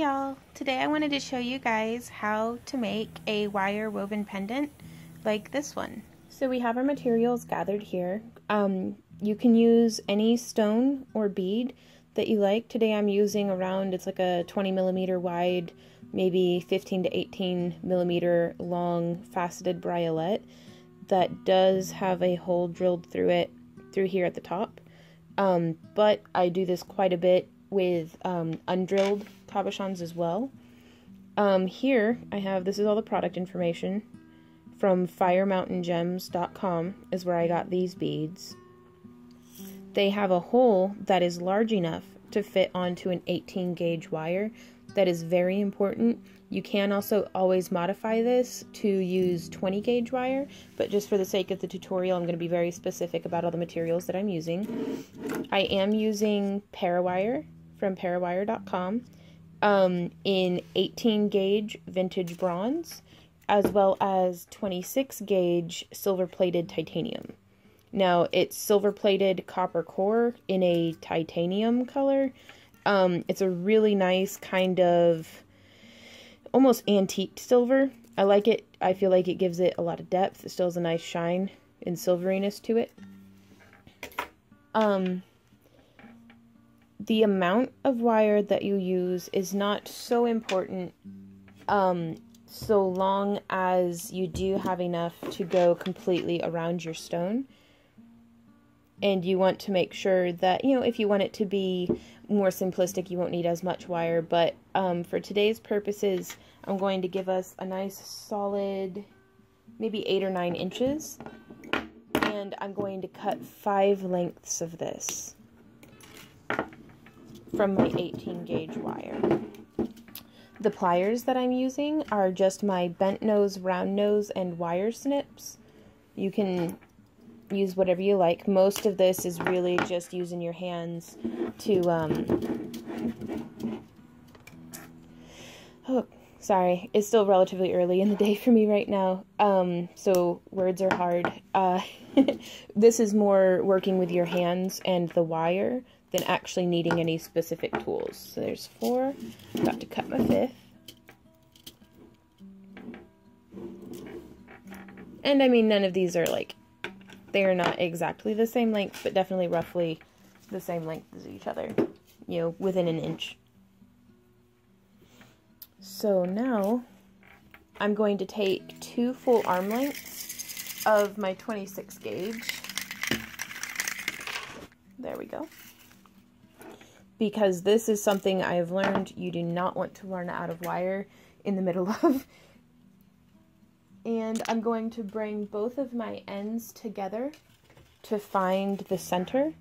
y'all, today I wanted to show you guys how to make a wire woven pendant like this one. So we have our materials gathered here. You can use any stone or bead that you like. Today I'm using around, it's like a 20 millimeter wide, maybe 15 to 18 millimeter long faceted briolette that does have a hole drilled through it, through here at the top. But I do this quite a bit with undrilled cabochons as well. Here I have, this is all the product information from firemountaingems.com is where I got these beads. They have a hole that is large enough to fit onto an 18 gauge wire. That is very important. You can also always modify this to use 20 gauge wire, but just for the sake of the tutorial, I'm going to be very specific about all the materials that I'm using. I am using Parawire from parawire.com in 18 gauge vintage bronze, as well as 26 gauge silver plated titanium. Now, it's silver plated copper core in a titanium color. It's a really nice kind of almost antique silver. I like it. I feel like it gives it a lot of depth. It still has a nice shine and silveriness to it. The amount of wire that you use is not so important, so long as you do have enough to go completely around your stone. And you want to make sure that, you know, if you want it to be more simplistic, you won't need as much wire. But for today's purposes, I'm going to give us a nice solid, maybe 8 or 9 inches. And I'm going to cut 5 lengths of this from my 18 gauge wire. The pliers that I'm using are just my bent nose, round nose, and wire snips. You can use whatever you like. Most of this is really just using your hands to, oh, sorry, it's still relatively early in the day for me right now, so words are hard. This is more working with your hands and the wire than actually needing any specific tools. So there's 4, I'm about to cut my 5th. And I mean, none of these are like, they are not exactly the same length, but definitely roughly the same length as each other, you know, within an inch. So now I'm going to take 2 full arm lengths of my 26 gauge. There we go. Because this is something I've learned you do not want to run out of wire in the middle of. And I'm going to bring both of my ends together to find the center.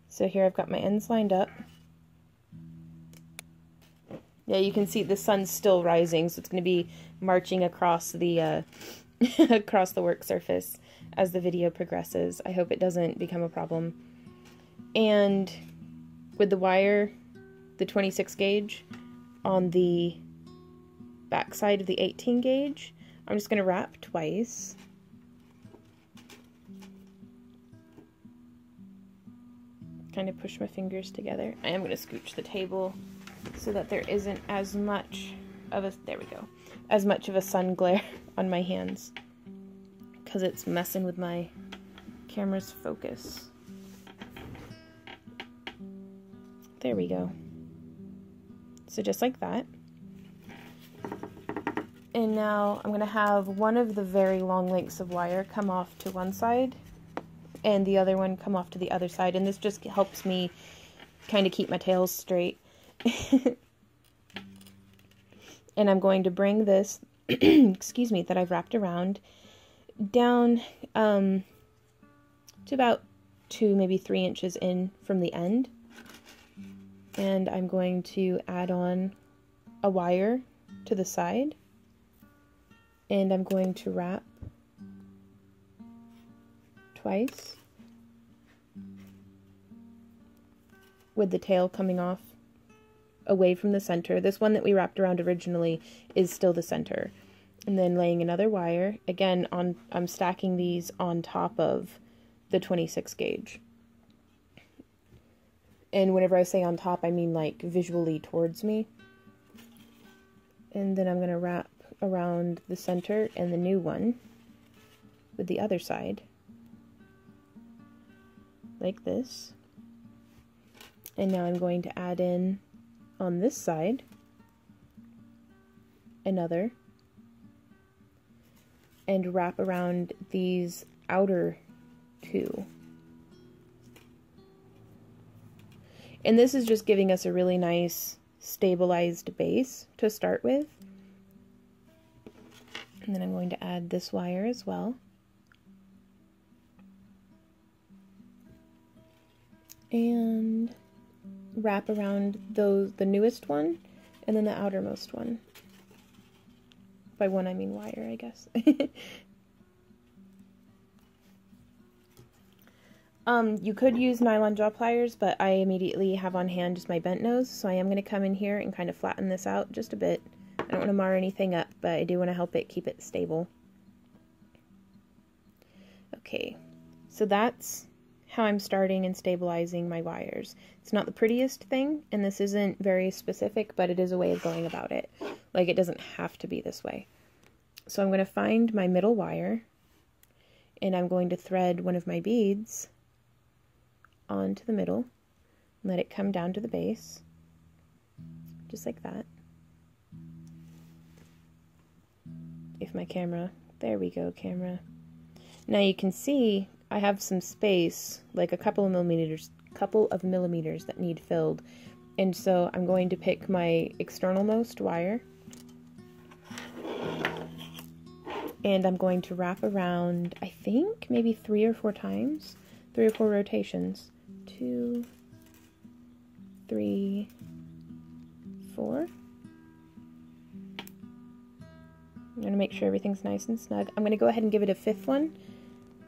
So here I've got my ends lined up. Yeah, you can see the sun's still rising, so it's going to be marching across the across the work surface as the video progresses. I hope it doesn't become a problem. And with the wire, the 26 gauge, on the back side of the 18 gauge, I'm just going to wrap twice. Kind of push my fingers together. I am going to scooch the table so that there isn't as much of a, there we go, as much of a sun glare on my hands, because it's messing with my camera's focus. There we go. So just like that. And now I'm going to have one of the very long lengths of wire come off to one side and the other one come off to the other side. And this just helps me kind of keep my tails straight. And I'm going to bring this, excuse me, that I've wrapped around down to about 2, maybe 3 inches in from the end. And I'm going to add on a wire to the side. And I'm going to wrap twice with the tail coming off away from the center. This one that we wrapped around originally is still the center. And then laying another wire. Again, I'm stacking these on top of the 26 gauge. And whenever I say on top, I mean like visually towards me. And then I'm going to wrap around the center and the new one with the other side, like this. And now I'm going to add in on this side another, and wrap around these outer two. And this is just giving us a really nice stabilized base to start with. And then I'm going to add this wire as well. And wrap around the newest one and then the outermost one. By one I mean wire, I guess. You could use nylon jaw pliers, but I immediately have on hand just my bent nose, so I am going to come in here and kind of flatten this out just a bit. I don't want to mar anything up, but I do want to help it keep it stable. Okay, so that's how I'm starting and stabilizing my wires. It's not the prettiest thing, and this isn't very specific, but it is a way of going about it. Like, it doesn't have to be this way. So I'm going to find my middle wire, and I'm going to thread one of my beads onto the middle, and let it come down to the base, just like that. If my camera, there we go, camera. Now you can see I have some space, like a couple of millimeters that need filled. And so I'm going to pick my externalmost wire, and I'm going to wrap around, I think, maybe 3 or 4 times, 3 or 4 rotations. 2, 3, 4. I'm going to make sure everything's nice and snug. I'm going to go ahead and give it a 5th one,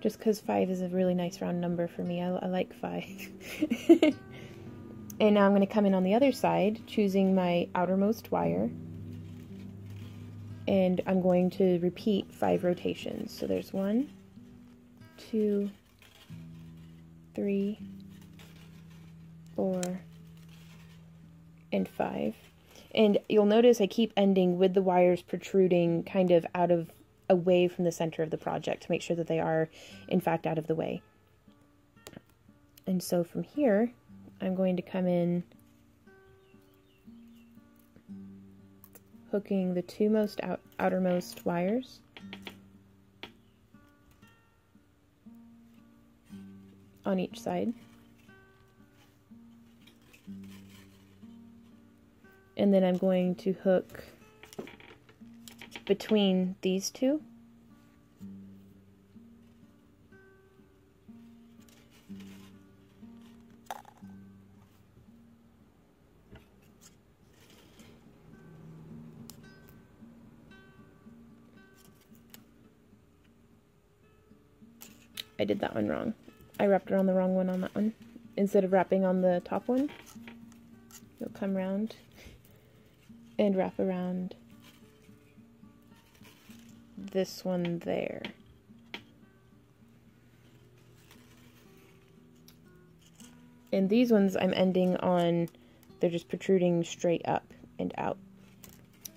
just because 5 is a really nice round number for me. I like 5. And now I'm going to come in on the other side, choosing my outermost wire, and I'm going to repeat 5 rotations. So there's 1, 2, 3, 4, and 5. And you'll notice I keep ending with the wires protruding kind of away from the center of the project to make sure that they are, in fact, out of the way. And so from here, I'm going to come in hooking the 2 outermost wires on each side. And then I'm going to hook between these 2. I did that one wrong. I wrapped around the wrong one on that one. Instead of wrapping on the top one, you'll come around and wrap around this one there. And these ones I'm ending on, they're just protruding straight up and out.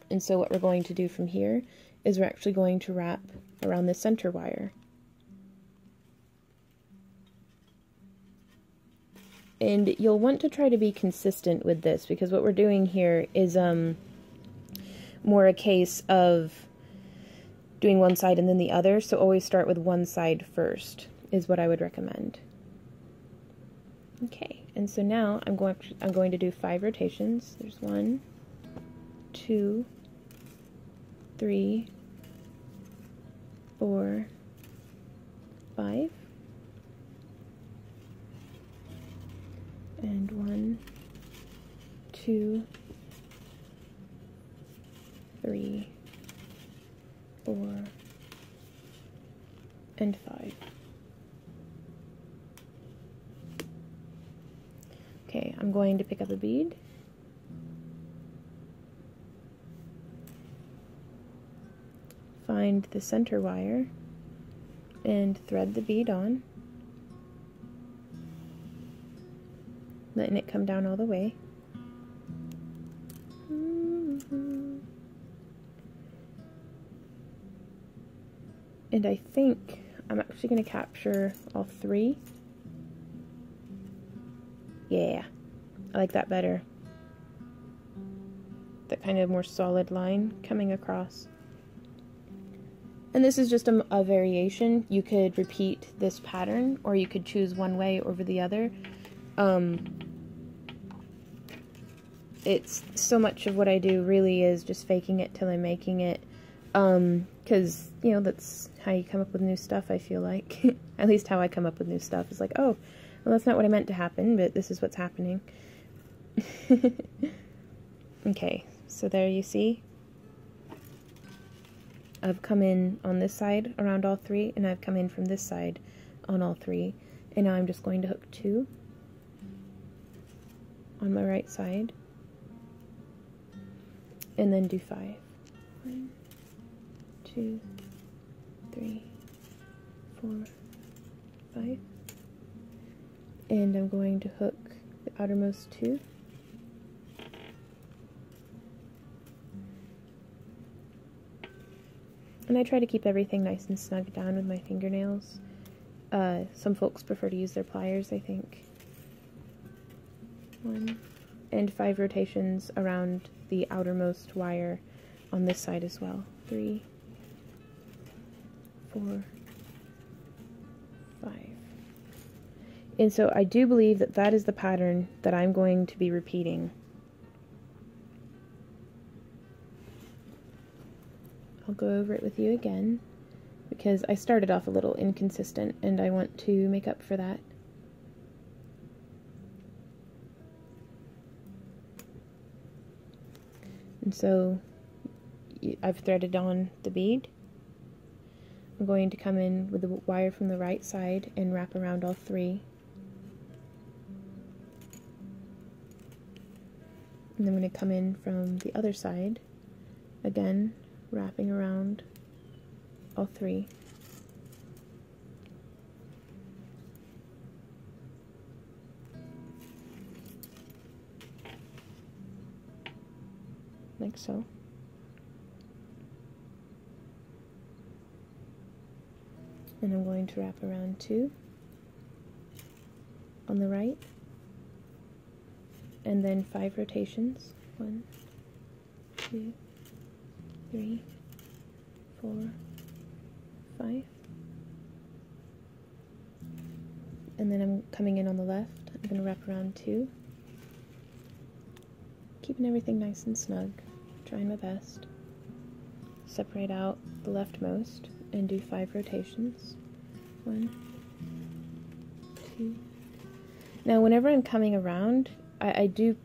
And so what we're going to do from here is we're actually going to wrap around the center wire. And you'll want to try to be consistent with this, because what we're doing here is more a case of doing one side and then the other, so always start with one side first, is what I would recommend. Okay, and so now I'm going to do 5 rotations. There's 1, 2, 3, 4, 5. And 1, 2, 3, 4, and 5. Okay, I'm going to pick up a bead. Find the center wire and thread the bead on, letting it come down all the way. And I think I'm actually going to capture all 3. Yeah, I like that better. That kind of more solid line coming across. And this is just a variation. You could repeat this pattern, or you could choose one way over the other. It's so much of what I do really is just faking it till I'm making it. Because, you know, that's how you come up with new stuff, I feel like. At least how I come up with new stuff. It's like, oh, well, that's not what I meant to happen, but this is what's happening. Okay, so there you see. I've come in on this side around all 3, and I've come in from this side on all 3. And now I'm just going to hook 2 on my right side. And then do 5. 1, 2, 3, 4, 5. And I'm going to hook the outermost 2. And I try to keep everything nice and snug down with my fingernails. Some folks prefer to use their pliers, I think. 1. And 5 rotations around the outermost wire on this side as well. 3, 4, 5. And so I do believe that that is the pattern that I'm going to be repeating. I'll go over it with you again because I started off a little inconsistent and I want to make up for that. And so I've threaded on the bead. I'm going to come in with the wire from the right side and wrap around all 3. And then I'm going to come in from the other side, again, wrapping around all 3. Like so. And I'm going to wrap around 2 on the right, and then 5 rotations. 1, 2, 3, 4, 5. And then I'm coming in on the left. I'm going to wrap around 2. Keeping everything nice and snug. Trying my best. Separate out the leftmost and do 5 rotations. 1, 2. Now whenever I'm coming around, I do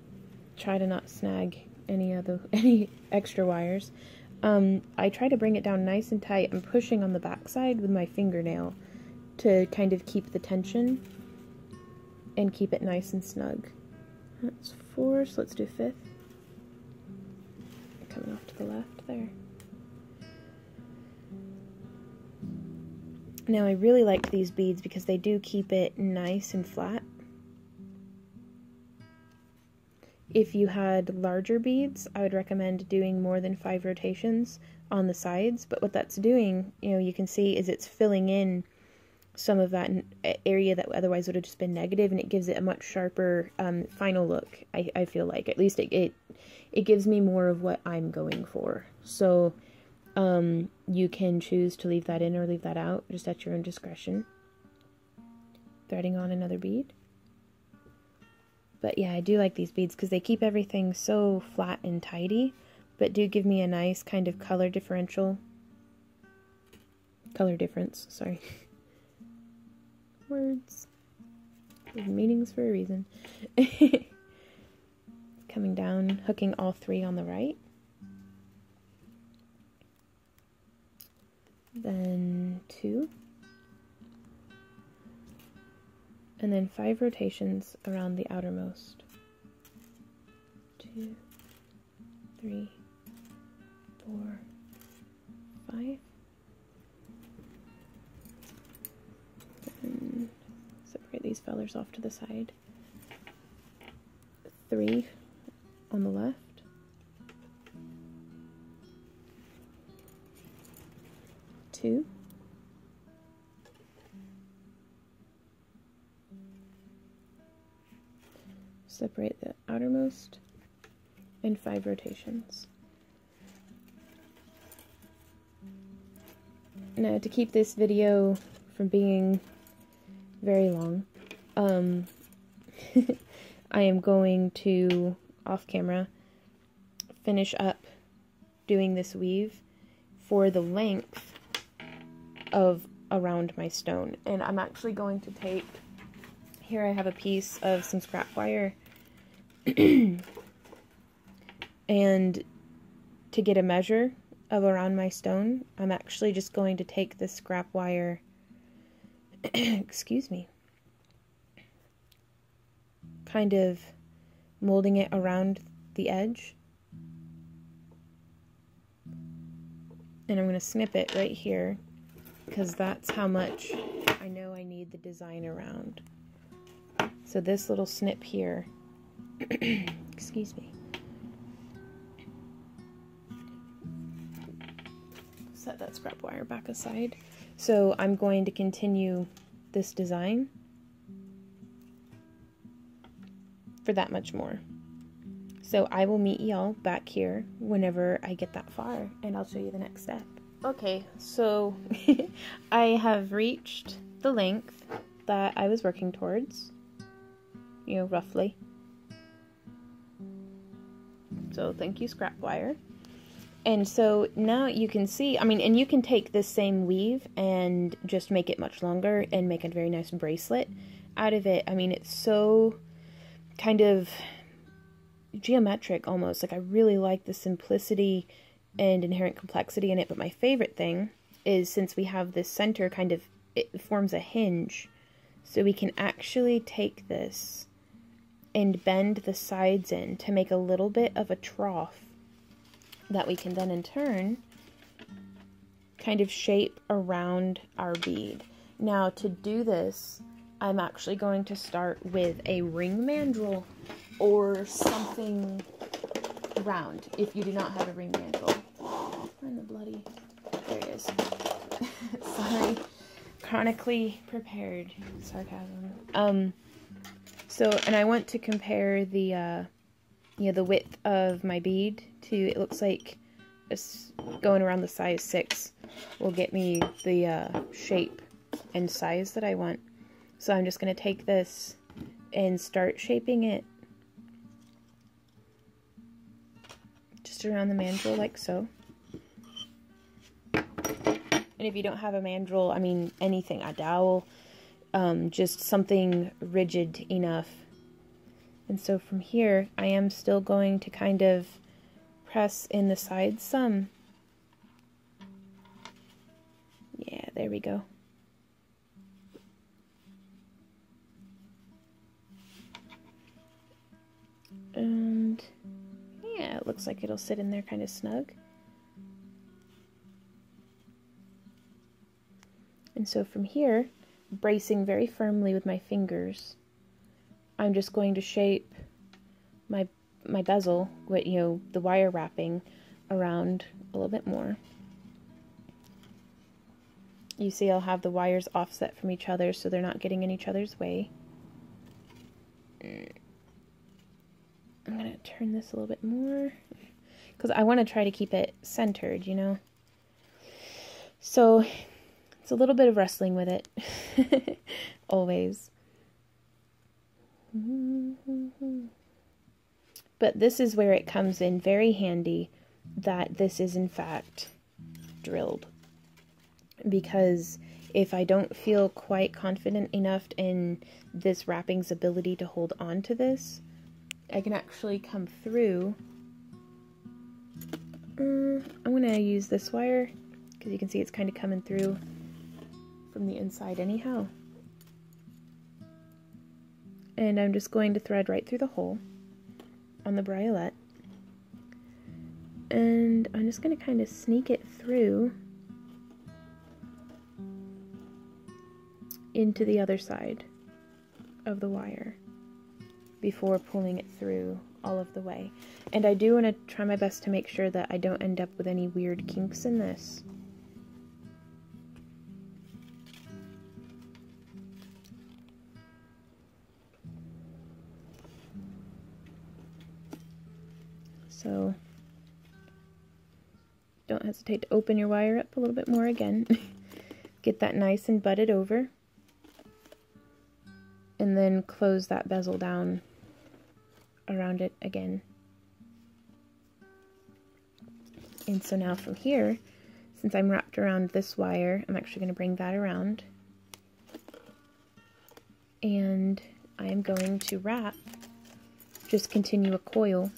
try to not snag any extra wires. I try to bring it down nice and tight. I'm pushing on the back side with my fingernail to kind of keep the tension and keep it nice and snug. That's 4, so let's do 5th. Coming off to the left there. Now I really like these beads because they do keep it nice and flat. If you had larger beads, I would recommend doing more than 5 rotations on the sides, but what that's doing, you know, you can see is it's filling in some of that area that otherwise would have just been negative, and it gives it a much sharper final look. I feel like, at least it gives me more of what I'm going for. So you can choose to leave that in or leave that out, just at your own discretion. Threading on another bead. But yeah, I do like these beads because they keep everything so flat and tidy, but do give me a nice kind of color difference, sorry. Words. There's meanings for a reason. Coming down, hooking all 3 on the right. Then 2. And then 5 rotations around the outermost. 2, 3, 4, 5. And separate these fellers off to the side. 3 on the left. 2. separate the outermost, and 5 rotations. Now, to keep this video from being very long, I am going to, off camera, finish up doing this weave for the length of around my stone. And I'm actually going to take, here I have a piece of some scrap wire, and to get a measure of around my stone, I'm actually just going to take this scrap wire, excuse me, kind of molding it around the edge. And I'm going to snip it right here, because that's how much I know I need the design around. So this little snip here, excuse me, set that scrap wire back aside. So I'm going to continue this design for that much more. So I will meet y'all back here whenever I get that far, and I'll show you the next step. Okay, so I have reached the length that I was working towards, you know, roughly. So thank you, scrap wire. And so now you can see, I mean, and you can take this same weave and just make it much longer and make a very nice bracelet out of it. I mean, it's so kind of geometric almost. Like, I really like the simplicity and inherent complexity in it, but my favorite thing is, since we have this center kind of, it forms a hinge, so we can actually take this and bend the sides in to make a little bit of a trough that we can then in turn kind of shape around our bead. Now, to do this, I'm actually going to start with a ring mandrel or something round, if you do not have a ring mandrel. Where in the bloody, there it is. Sorry, chronically prepared sarcasm. So, and I want to compare the you know, the width of my bead to, it looks like it's going around the size 6 will get me the shape and size that I want. So I'm just going to take this and start shaping it just around the mandrel like so. And if you don't have a mandrel, I mean anything, a dowel, just something rigid enough. And so from here, I am still going to kind of press in the sides some. Yeah, there we go. And yeah, it looks like it'll sit in there kind of snug. And so from here, bracing very firmly with my fingers, I'm just going to shape my bezel with, you know, the wire wrapping around a little bit more. You see I'll have the wires offset from each other so they're not getting in each other's way. I'm going to turn this a little bit more because I want to try to keep it centered, you know. So it's a little bit of wrestling with it. Always. But this is where it comes in very handy that this is in fact drilled. Because if I don't feel quite confident enough in this wrapping's ability to hold on to this, I can actually come through. I'm going to use this wire because you can see it's kind of coming through from the inside anyhow. And I'm just going to thread right through the hole on the briolet. And I'm just going to kind of sneak it through into the other side of the wire before pulling it through all of the way. And I do want to try my best to make sure that I don't end up with any weird kinks in this. So don't hesitate to open your wire up a little bit more again. Get that nice and butted over. And then close that bezel down around it again. And so now from here, since I'm wrapped around this wire, I'm actually going to bring that around. And I am going to wrap, just continue a coil.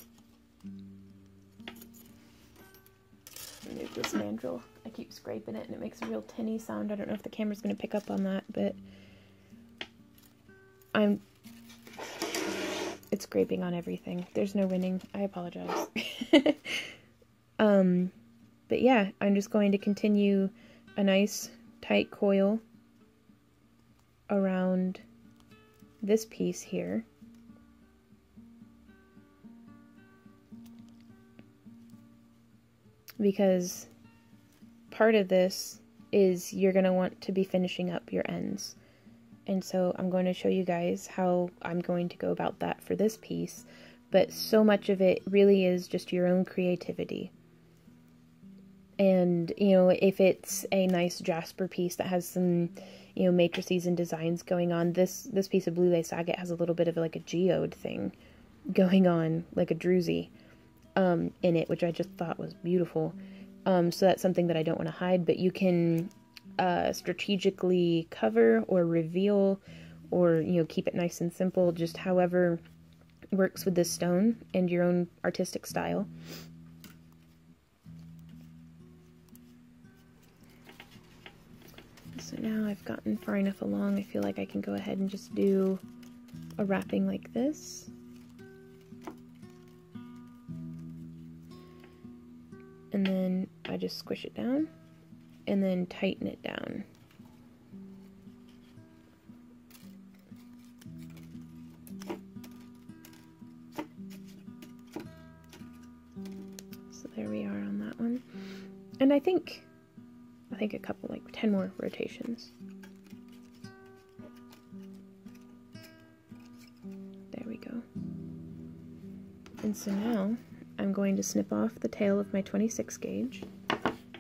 There's this mandrel. I keep scraping it and it makes a real tinny sound. I don't know if the camera's going to pick up on that, but it's scraping on everything. There's no winning. I apologize. But yeah, I'm just going to continue a nice tight coil around this piece here. Because part of this is you're going to want to be finishing up your ends. And so I'm going to show you guys how I'm going to go about that for this piece. But so much of it really is just your own creativity. And, you know, if it's a nice Jasper piece that has some, you know, matrices and designs going on, this piece of blue lace agate has a little bit of like a geode thing going on, like a druzy in it, which I just thought was beautiful. So that's something that I don't want to hide, but you can strategically cover or reveal or, you know, keep it nice and simple, just however works with this stone and your own artistic style. So now I've gotten far enough along, I feel like I can go ahead and just do a wrapping like this. And then I just squish it down and then tighten it down. So there we are on that one. And I think a couple, like 10 more rotations. There we go. And so now I'm going to snip off the tail of my 26 gauge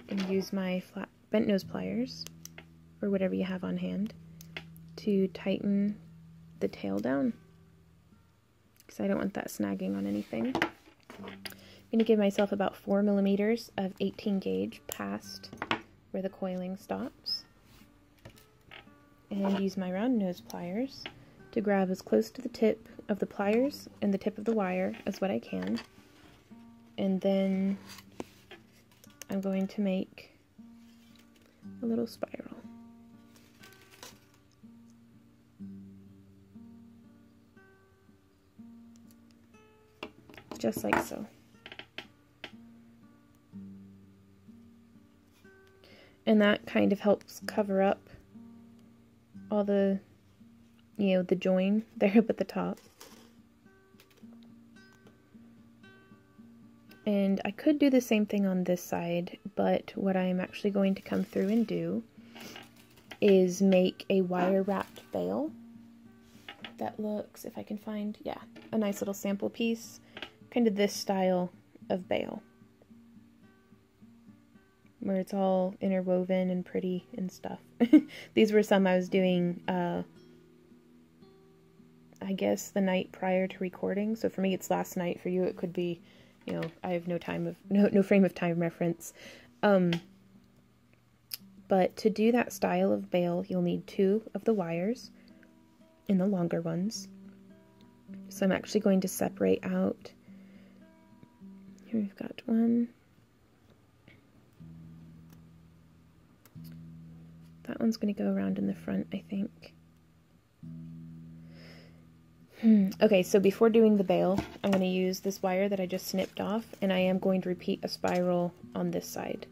and use my flat bent nose pliers, or whatever you have on hand, to tighten the tail down, because I don't want that snagging on anything. I'm going to give myself about 4 millimeters of 18 gauge past where the coiling stops, and use my round nose pliers to grab as close to the tip of the pliers and the tip of the wire as what I can. And then I'm going to make a little spiral. Just like so. And that kind of helps cover up all the, you know, the join there up at the top. And I could do the same thing on this side, but what I'm actually going to come through and do is make a wire wrapped bail that looks, if I can find, yeah, a nice little sample piece, kind of this style of bail, where it's all interwoven and pretty and stuff. These were some I was doing, I guess, the night prior to recording. So for me, it's last night. For you, it could be, you know, I have no frame of time reference. But to do that style of bail, you'll need 2 of the wires in the longer ones. So I'm actually going to separate out. Here we've got one. That one's going to go around in the front, I think. Okay, so before doing the bail, I'm going to use this wire that I just snipped off, and I am going to repeat a spiral on this side.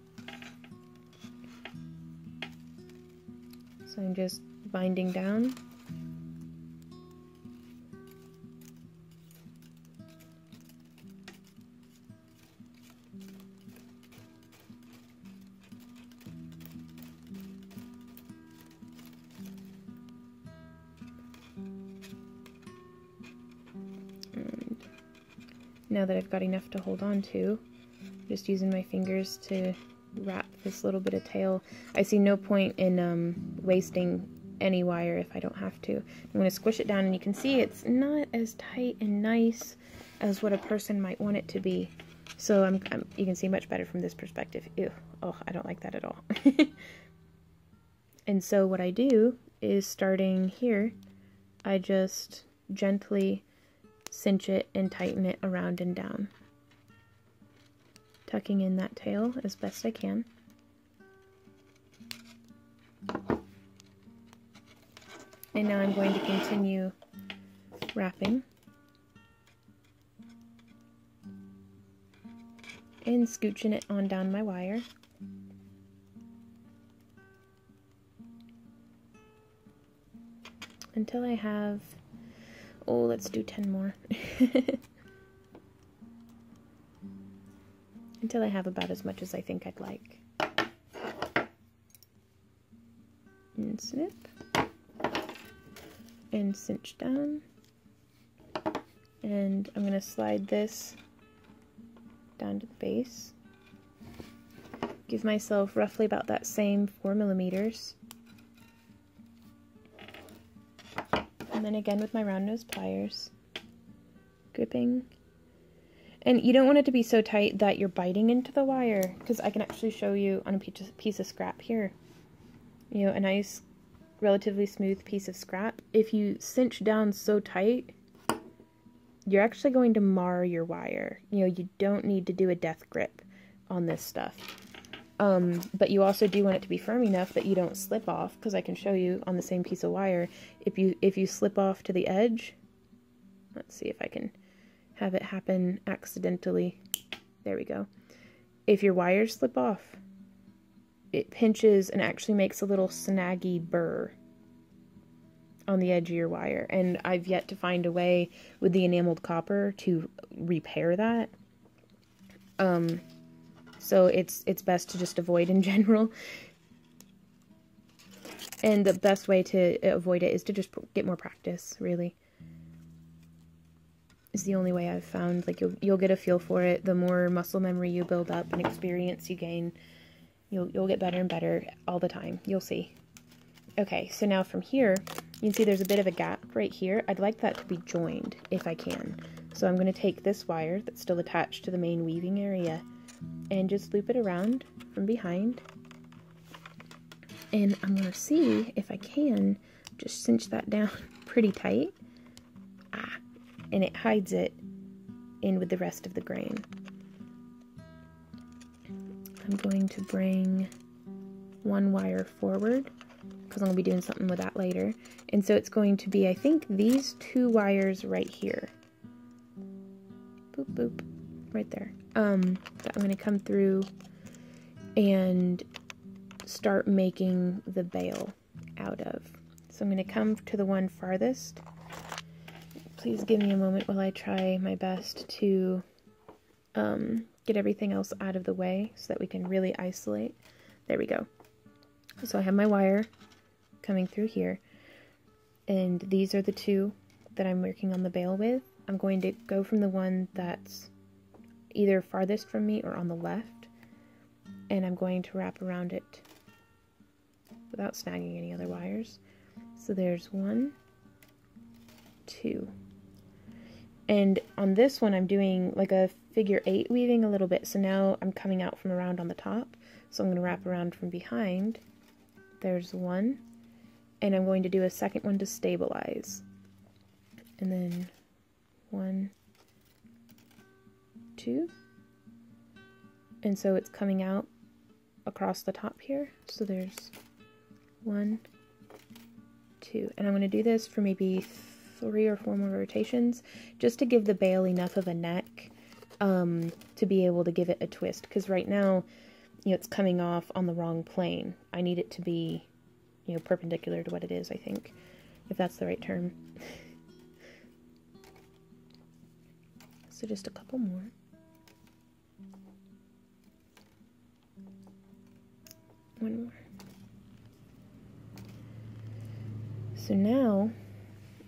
So I'm just binding down. now that I've got enough to hold on to. Just using my fingers to wrap this little bit of tail. I see no point in wasting any wire if I don't have to. I'm going to squish it down, and you can see it's not as tight and nice as what a person might want it to be. So you can see much better from this perspective. Ew, oh, I don't like that at all. And so what I do is, starting here, I just gently cinch it and tighten it around and down, tucking in that tail as best I can. And now I'm going to continue wrapping and scooching it on down my wire. Until I have, oh, let's do 10 more. Until I have about as much as I think I'd like. And snip. And cinch down. And I'm going to slide this down to the base. Give myself roughly about that same 4 millimeters. And then again with my round nose pliers, gripping. And you don't want it to be so tight that you're biting into the wire, because I can actually show you on a piece of scrap here. You know, a nice, relatively smooth piece of scrap. If you cinch down so tight, you're actually going to mar your wire. You know, you don't need to do a death grip on this stuff. But you also do want it to be firm enough that you don't slip off, because I can show you on the same piece of wire, if you slip off to the edge, let's see if I can have it happen accidentally. There we go. If your wires slip off, it pinches and actually makes a little snaggy burr on the edge of your wire. And I've yet to find a way with the enameled copper to repair that. So it's best to just avoid in general. And the best way to avoid it is to just get more practice, really. Is the only way I've found. Like, you'll get a feel for it. The more muscle memory you build up and experience you gain, you'll get better and better all the time. You'll see. Okay, so now from here, you can see there's a bit of a gap right here. I'd like that to be joined if I can. So I'm going to take this wire that's still attached to the main weaving area and just loop it around from behind. And I'm going to see if I can just cinch that down pretty tight. And it hides it in with the rest of the grain. I'm going to bring one wire forward, because I'm going to be doing something with that later. And so it's going to be, I think, these 2 wires right here. Boop, boop, right there. That I'm going to come through and start making the bail out of. So I'm going to come to the one farthest. Please give me a moment while I try my best to get everything else out of the way so that we can really isolate. There we go. So I have my wire coming through here, and these are the 2 that I'm working on the bail with. I'm going to go from the one that's either farthest from me or on the left, and I'm going to wrap around it without snagging any other wires. So there's 1, 2. And on this one, I'm doing like a figure 8 weaving a little bit. So now I'm coming out from around on the top. So I'm going to wrap around from behind. There's 1. And I'm going to do a second one to stabilize. And then 1, 2. And so it's coming out across the top here. So there's 1, 2. And I'm going to do this for maybe 3 or 4 more rotations, just to give the bail enough of a neck to be able to give it a twist, because right now, you know, it's coming off on the wrong plane. I need it to be, you know, perpendicular to what it is, I think, if that's the right term. So just a couple more. One more. So now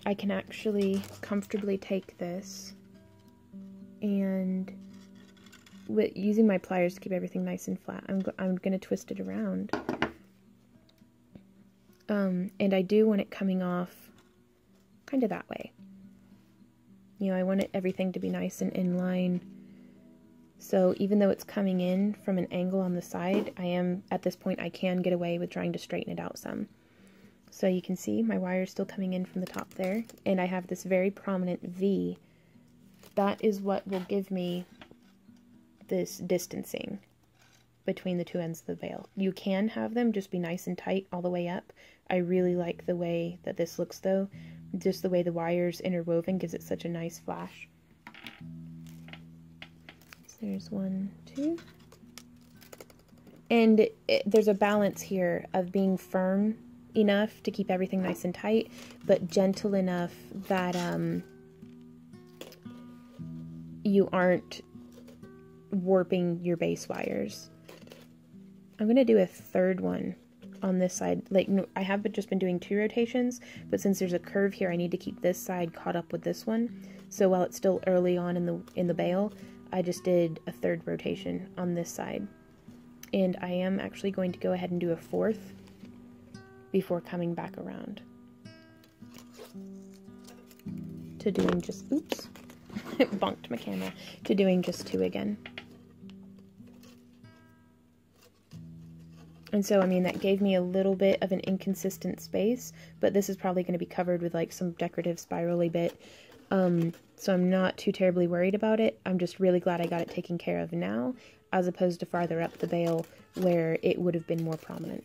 I can actually comfortably take this and with using my pliers to keep everything nice and flat, I'm going to twist it around. And I do want it coming off kind of that way. You know, I want everything to be nice and in line. So even though it's coming in from an angle on the side, at this point, I can get away with trying to straighten it out some. So you can see my wire is still coming in from the top there, and I have this very prominent V. That is what will give me this distancing between the two ends of the veil. You can have them just be nice and tight all the way up. I really like the way that this looks though. Just the way the wire's interwoven gives it such a nice flash. So there's 1, 2. And there's a balance here of being firm enough to keep everything nice and tight, but gentle enough that you aren't warping your base wires. I'm going to do a third one on this side. Like, I have just been doing 2 rotations, but since there's a curve here, I need to keep this side caught up with this one. So while it's still early on in the bale, I just did a 3rd rotation on this side. And I am actually going to go ahead and do a 4th before coming back around to doing just, oops, bonked my camera, to doing just 2 again. And so, I mean, that gave me a little bit of an inconsistent space, but this is probably going to be covered with like some decorative spirally bit. So I'm not too terribly worried about it. I'm just really glad I got it taken care of now, as opposed to farther up the bale where it would have been more prominent.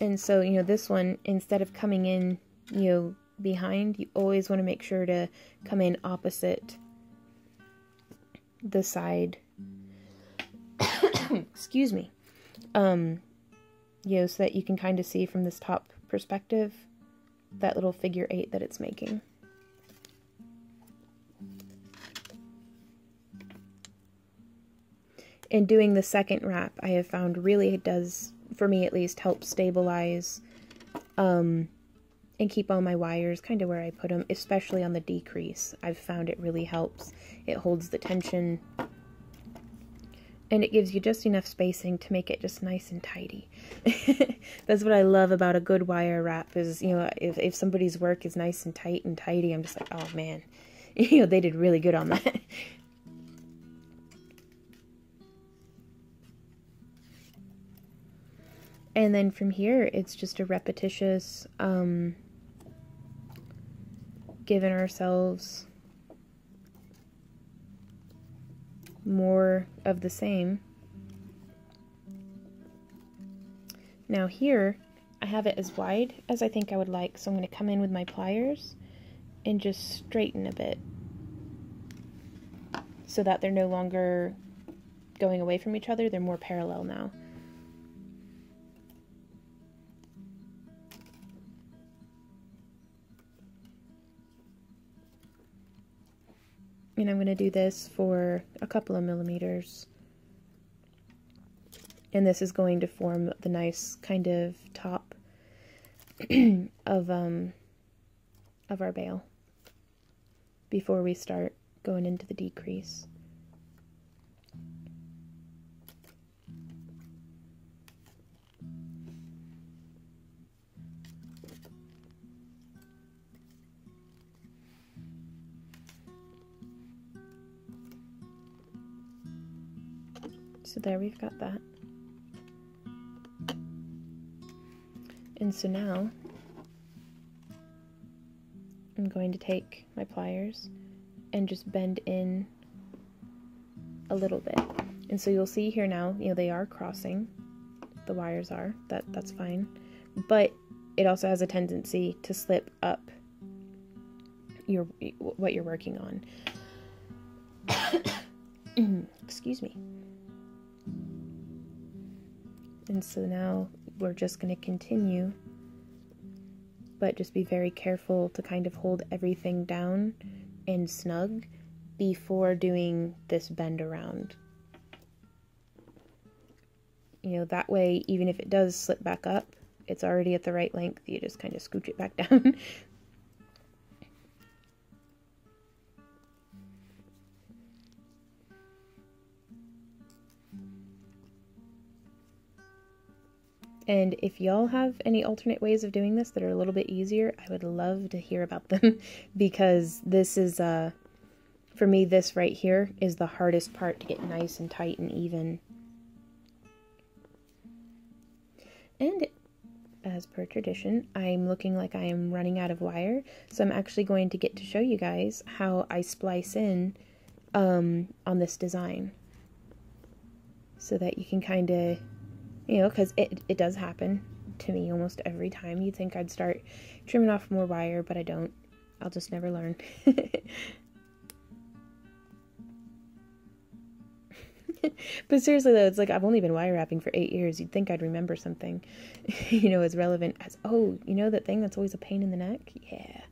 And so, you know, this one, instead of coming in, you know, behind, you always want to make sure to come in opposite the side, excuse me, you know, so that you can kind of see from this top perspective that little figure 8 that it's making. And doing the second wrap, I have found really it does, for me at least, help stabilize and keep all my wires kind of where I put them, especially on the decrease. I've found it really helps. It holds the tension, and it gives you just enough spacing to make it just nice and tidy. That's what I love about a good wire wrap is, you know, if somebody's work is nice and tight and tidy, I'm just like, oh man, you know, they did really good on that. And then from here, it's just a repetitious, giving ourselves more of the same. Now here, I have it as wide as I think I would like, so I'm going to come in with my pliers and just straighten a bit so that they're no longer going away from each other, they're more parallel now. And I'm going to do this for a couple of millimeters. And this is going to form the nice kind of top of our bale before we start going into the decrease. So there we've got that. And so now I'm going to take my pliers and just bend in a little bit. And so you'll see here now, you know, they are crossing. The wires are. That's fine. But it also has a tendency to slip up what you're working on. Excuse me. And so now we're just going to continue, but just be very careful to kind of hold everything down and snug before doing this bend around. You know, that way, even if it does slip back up, it's already at the right length. You just kind of scooch it back down. And if y'all have any alternate ways of doing this that are a little bit easier, I would love to hear about them, because this is, for me, this right here is the hardest part to get nice and tight and even. And as per tradition, I'm looking like I am running out of wire, so I'm actually going to get to show you guys how I splice in on this design, so that you can kind of, you know, because it does happen to me almost every time. You'd think I'd start trimming off more wire, but I don't. I'll just never learn. But seriously though, it's like I've only been wire wrapping for 8 years. You'd think I'd remember something, you know, as relevant as, oh, you know that thing that's always a pain in the neck? Yeah.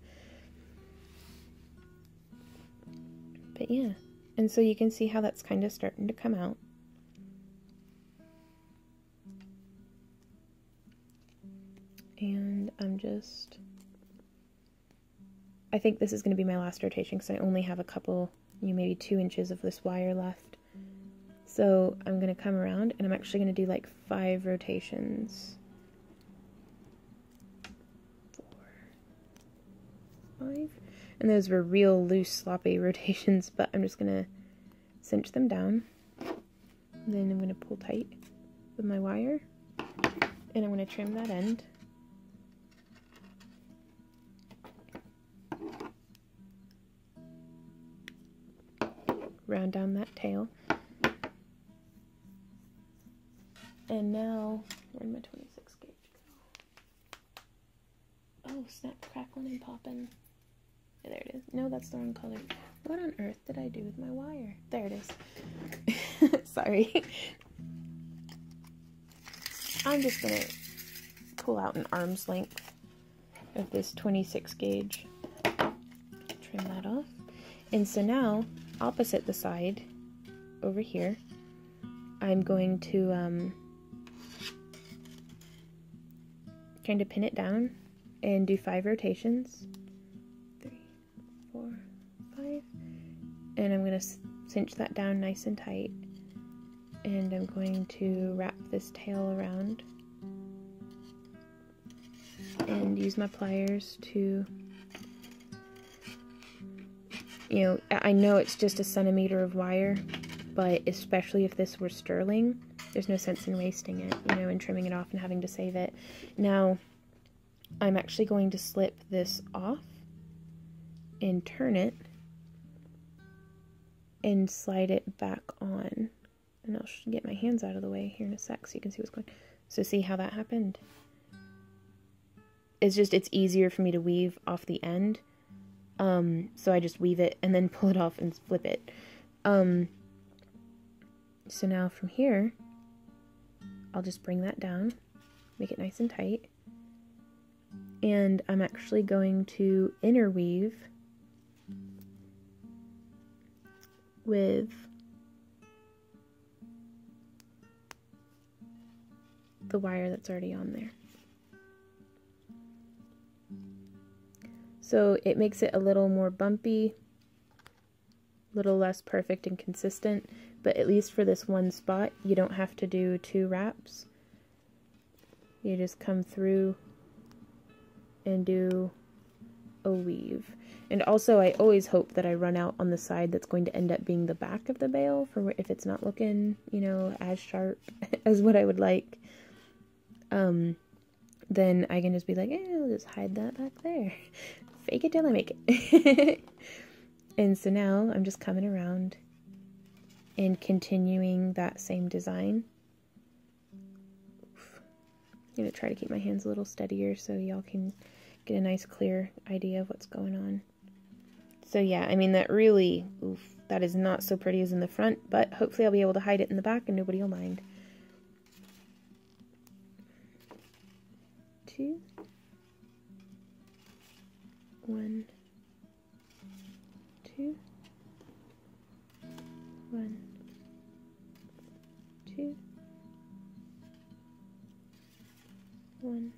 But yeah, and so you can see how that's kind of starting to come out. And I think this is going to be my last rotation because I only have a couple, you know, maybe 2 inches of this wire left. So I'm going to come around and I'm actually going to do like 5 rotations. 4, 5. And those were real loose, sloppy rotations, but I'm just going to cinch them down. And then I'm going to pull tight with my wire. And I'm going to trim that end. Round down that tail. And now, where'd my 26 gauge go? Oh, snap, crackling and popping. Yeah, there it is. No, that's the wrong color. What on earth did I do with my wire? There it is. Sorry. I'm just gonna pull out an arm's length of this 26 gauge. Trim that off. And so now, opposite the side, over here, I'm going to kind of pin it down and do 5 rotations. 3, 4, 5. And I'm going to cinch that down nice and tight. And I'm going to wrap this tail around and use my pliers to, you know, I know it's just a centimeter of wire, but especially if this were sterling, there's no sense in wasting it, you know, and trimming it off and having to save it. Now, I'm actually going to slip this off and turn it and slide it back on. And I'll get my hands out of the way here in a sec so you can see what's going on. So see how that happened? It's easier for me to weave off the end. So I just weave it and then pull it off and flip it. So now from here, I'll just bring that down, make it nice and tight. And I'm actually going to interweave with the wire that's already on there. So it makes it a little more bumpy, a little less perfect and consistent, but at least for this one spot, you don't have to do 2 wraps. You just come through and do a weave. And also, I always hope that I run out on the side that's going to end up being the back of the bale, for if it's not looking, you know, as sharp as what I would like. Then I can just be like, I'll just hide that back there. Fake it till I make it. And so now I'm just coming around and continuing that same design. I'm going to try to keep my hands a little steadier so y'all can get a nice clear idea of what's going on. So yeah, I mean that really, that is not so pretty as in the front, but hopefully I'll be able to hide it in the back and nobody will mind. 2, 1, 2, 1, 2, 1,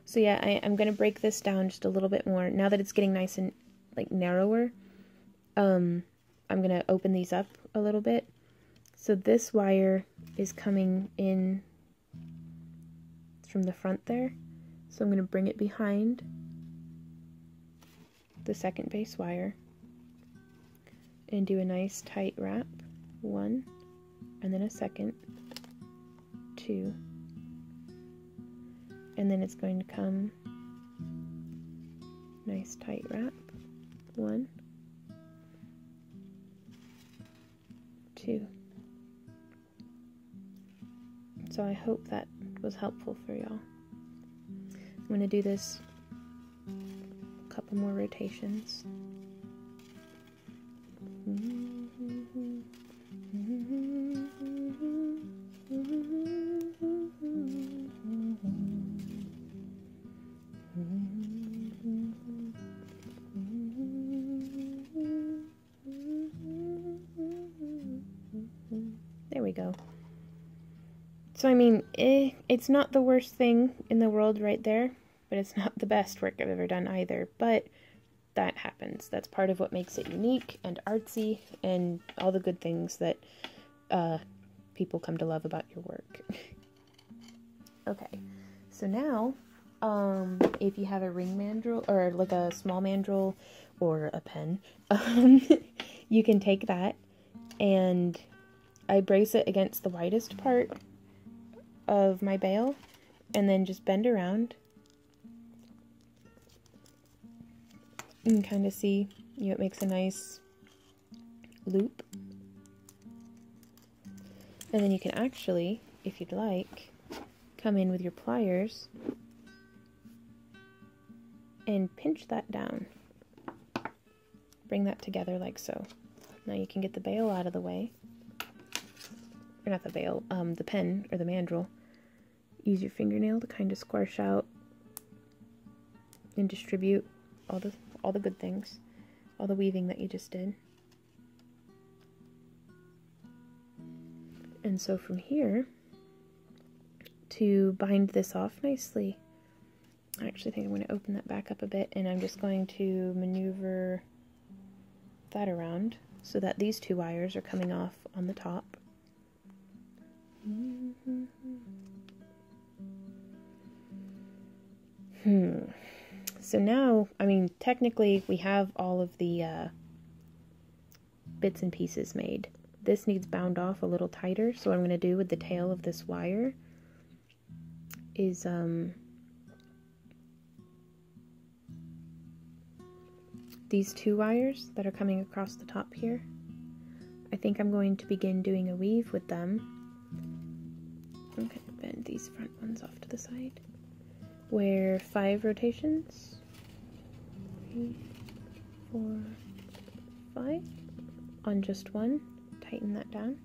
So yeah, I'm going to break this down just a little bit more. Now that it's getting nice and like narrower, I'm going to open these up a little bit. So this wire is coming in from the front there. So I'm going to bring it behind the second base wire and do a nice tight wrap. 1, and then a second, 2, and then it's going to come nice tight wrap. 1, 2. So I hope that was helpful for y'all. I'm going to do this a couple more rotations. There we go. So I mean, it's not the worst thing in the world right there, but it's not the best work I've ever done either. But that happens. That's part of what makes it unique and artsy and all the good things that people come to love about your work. Okay, so now if you have a ring mandrel or like a small mandrel or a pen, you can take that, and I brace it against the widest part of my bail and then just bend around. You can kind of see, it makes a nice loop. And then you can actually, if you'd like, come in with your pliers and pinch that down. Bring that together like so. Now you can get the bail out of the way. Or not the bail, the pen or the mandrel. Use your fingernail to kind of squash out and distribute all the good things, all the weaving that you just did. And so from here, to bind this off nicely, I actually think I'm going to open that back up a bit, and I'm just going to maneuver that around so that these two wires are coming off on the top. So now, I mean, technically we have all of the bits and pieces made. This needs bound off a little tighter, so what I'm going to do with the tail of this wire is these two wires that are coming across the top here, I think I'm going to begin doing a weave with them. I'm going to bend these front ones off to the side. Where 5 rotations, 3, 4, 5, on just one, tighten that down.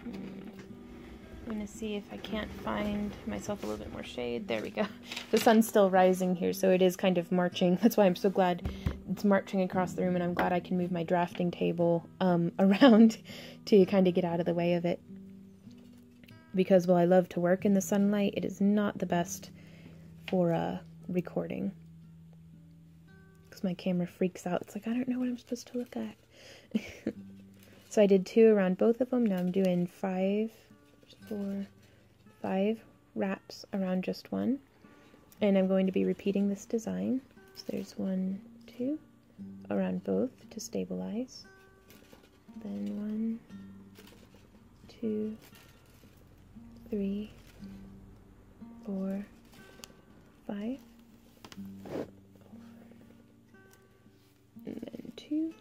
I'm going to see if I can't find myself a little bit more shade. There we go. The sun's still rising here, so it is kind of marching. That's why I'm so glad it's marching across the room, and I'm glad I can move my drafting table around to kind of get out of the way of it. Because while I love to work in the sunlight, it is not the best for recording. Because my camera freaks out. It's like, I don't know what I'm supposed to look at. So I did 2 around both of them. Now I'm doing 5 wraps around just one. And I'm going to be repeating this design. So there's 1, 2, around both to stabilize. Then 1, 2, 3, 4, 5, and then 2,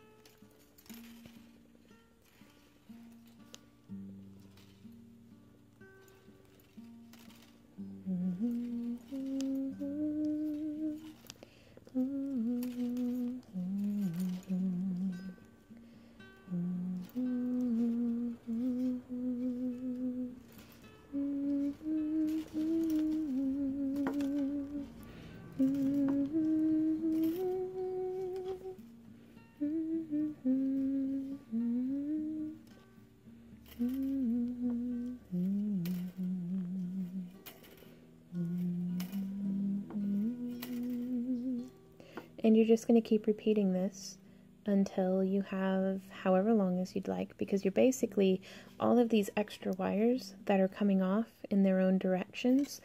And you're just going to keep repeating this until you have however long as you'd like, because you're basically, all of these extra wires that are coming off in their own directions,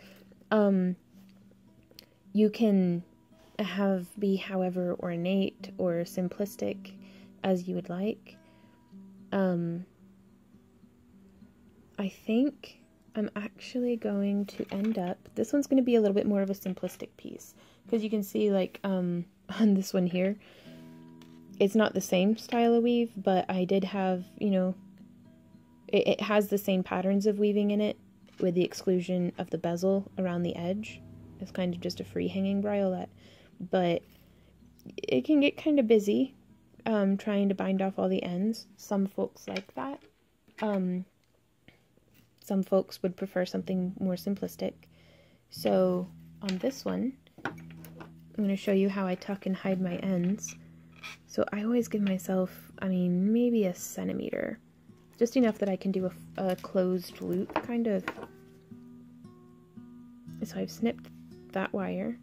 you can have be however ornate or simplistic as you would like. I think I'm actually going to end up, this one's going to be a little bit more of a simplistic piece, because you can see, like, on this one here, it's not the same style of weave, but I did have, you know, it has the same patterns of weaving in it, with the exclusion of the bezel around the edge. It's kind of just a free hanging briolet, but it can get kind of busy trying to bind off all the ends. Some folks like that. Some folks would prefer something more simplistic. So on this one, I'm going to show you how I tuck and hide my ends. So I always give myself, I mean, maybe a centimeter. Just enough that I can do a closed loop, kind of. So I've snipped that wire.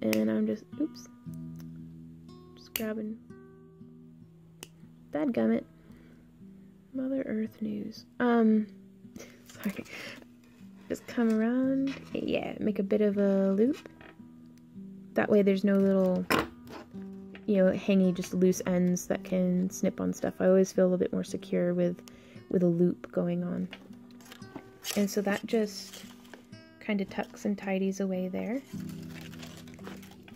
And I'm just, oops. Just grabbing. Dadgummit. Mother Earth news. Sorry. Just come around. Yeah, make a bit of a loop. That way there's no little, you know, hangy, just loose ends that can snip on stuff. I always feel a little bit more secure with a loop going on. And so that just kind of tucks and tidies away there.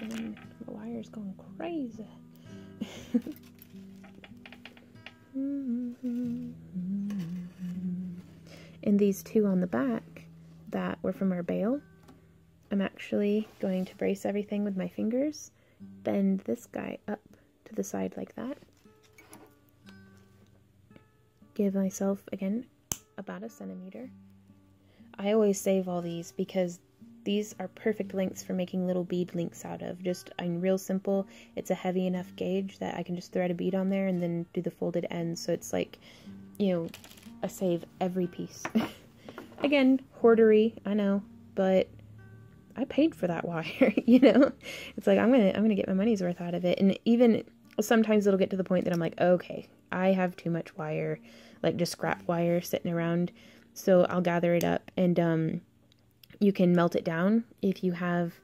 And the wire's going crazy. And these two on the back that were from our bale, I'm actually going to brace everything with my fingers, bend this guy up to the side like that, give myself, again, about a centimeter. I always save all these because these are perfect lengths for making little bead links out of. Just, I'm real simple. It's a heavy enough gauge that I can just thread a bead on there and then do the folded ends. So it's like, you know, I save every piece. Again, hoardery, I know, but I paid for that wire, you know? It's like, I'm gonna get my money's worth out of it. And even sometimes it'll get to the point that I'm like, okay, I have too much wire, like just scrap wire sitting around. So I'll gather it up, and you can melt it down if you have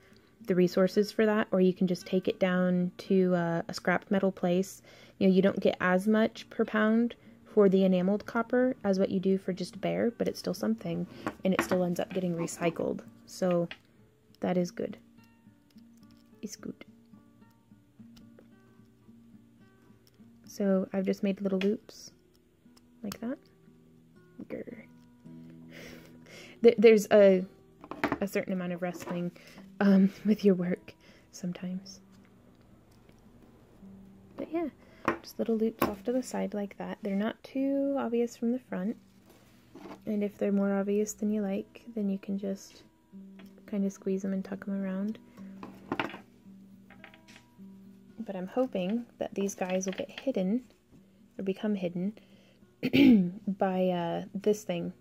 the resources for that, or you can just take it down to a scrap metal place. You know, you don't get as much per pound for the enameled copper as what you do for just bare, but it's still something, and it still ends up getting recycled. So that is good. It's good. So I've just made little loops like that. Grr. There's a certain amount of wrestling with your work sometimes. But yeah, just little loops off to the side like that. They're not too obvious from the front. And if they're more obvious than you like, then you can just kind of squeeze them and tuck them around. But I'm hoping that these guys will get hidden, or become hidden, by this thing.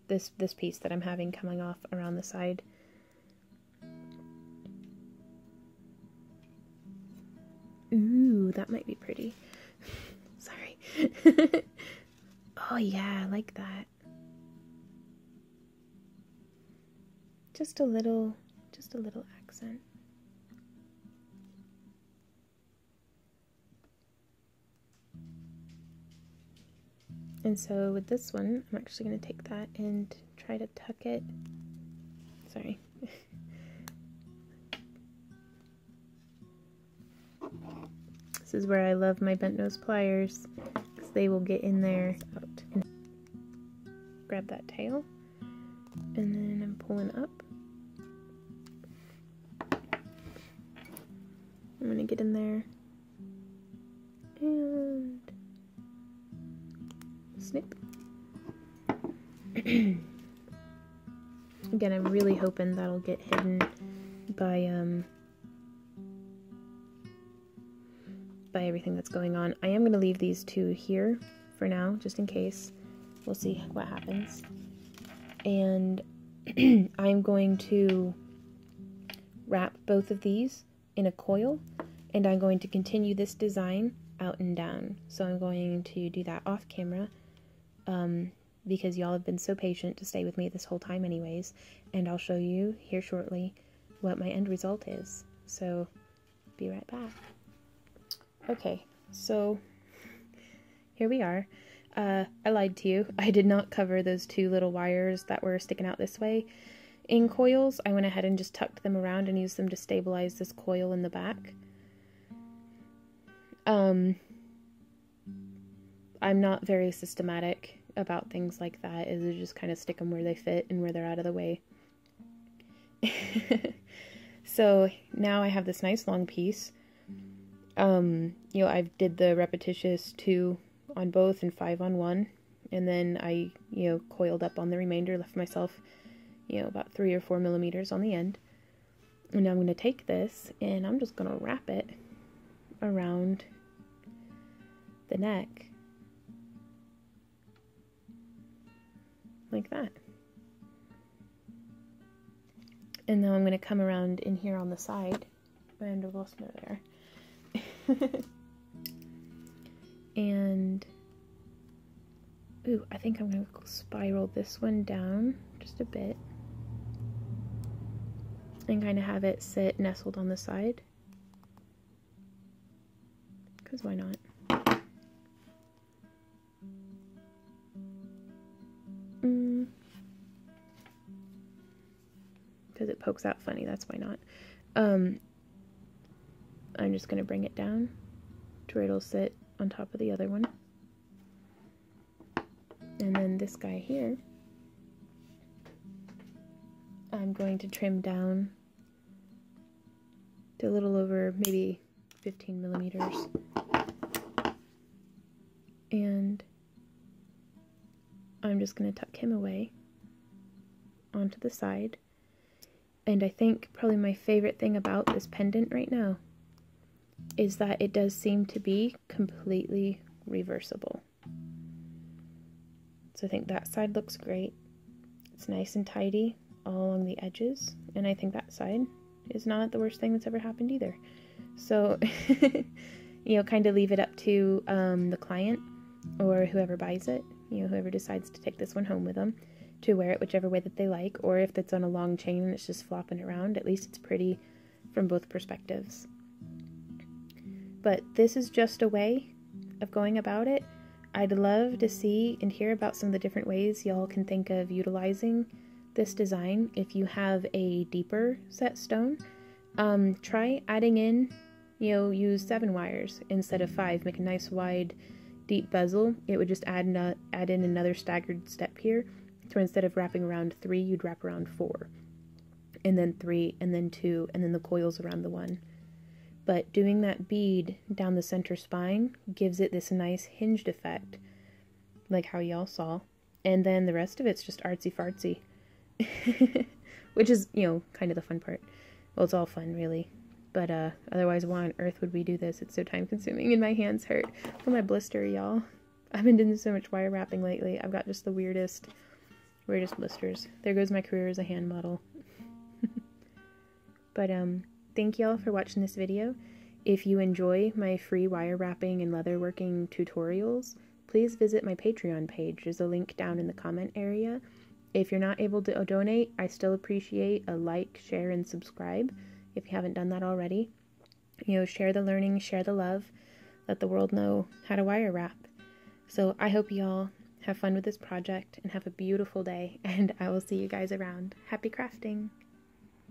This piece that I'm having coming off around the side. Ooh, that might be pretty. Sorry. Oh yeah, I like that. Just a little accent. And so with this one, I'm actually going to take that and try to tuck it. Sorry. This is where I love my bent nose pliers, because they will get in there. And grab that tail, and then I'm pulling up. I'm going to get in there and snip. Again, I'm really hoping that'll get hidden by everything that's going on. I am going to leave these two here for now, just in case. We'll see what happens. And I'm going to wrap both of these in a coil and I'm going to continue this design out and down. So I'm going to do that off camera, because y'all have been so patient to stay with me this whole time anyways, and I'll show you here shortly what my end result is. So be right back. Okay, so here we are. I lied to you. I did not cover those two little wires that were sticking out this way in coils. I went ahead and just tucked them around and used them to stabilize this coil in the back. I'm not very systematic about things like that. Is just kind of stick them where they fit and where they're out of the way. So now I have this nice long piece. You know, I did the repetitious 2 on both and 5 on one, and then I, you know, coiled up on the remainder, left myself, you know, about 3 or 4 millimeters on the end. And now I'm going to take this and I'm just going to wrap it around the neck. Like that. And now I'm going to come around in here on the side, and I've lost my there. And, ooh, I think I'm going to spiral this one down just a bit, and kind of have it sit nestled on the side, because why not? Because it pokes out funny, that's why not. I'm just going to bring it down to where it'll sit on top of the other one. And then this guy here, I'm going to trim down to a little over maybe 15 millimeters. And I'm just going to tuck him away onto the side. And I think probably my favorite thing about this pendant right now is that it does seem to be completely reversible. So I think that side looks great. It's nice and tidy all along the edges, and I think that side is not the worst thing that's ever happened either. So, you know, kind of leave it up to the client or whoever buys it, you know, whoever decides to take this one home with them, to wear it whichever way that they like, or if it's on a long chain and it's just flopping around, at least it's pretty from both perspectives. But this is just a way of going about it. I'd love to see and hear about some of the different ways y'all can think of utilizing this design. If you have a deeper set stone, try adding in, you know, use 7 wires instead of 5. Make a nice wide deep bezel. It would just add in another staggered step here. So instead of wrapping around 3, you'd wrap around 4, and then 3, and then 2, and then the coils around the 1. But doing that bead down the center spine gives it this nice hinged effect, like how y'all saw. And then the rest of it's just artsy-fartsy, which is, you know, kind of the fun part. Well, it's all fun, really. But otherwise, why on earth would we do this? It's so time-consuming, and my hands hurt. Look at my blister, y'all. I've been doing so much wire wrapping lately. I've got just the weirdest blisters. There goes my career as a hand model. But thank y'all for watching this video. If you enjoy my free wire wrapping and leatherworking tutorials, please visit my Patreon page. There's a link down in the comment area. If you're not able to donate, I still appreciate a like, share, and subscribe if you haven't done that already. You know, share the learning, share the love, let the world know how to wire wrap. So I hope y'all have fun with this project and have a beautiful day, and I will see you guys around. Happy crafting!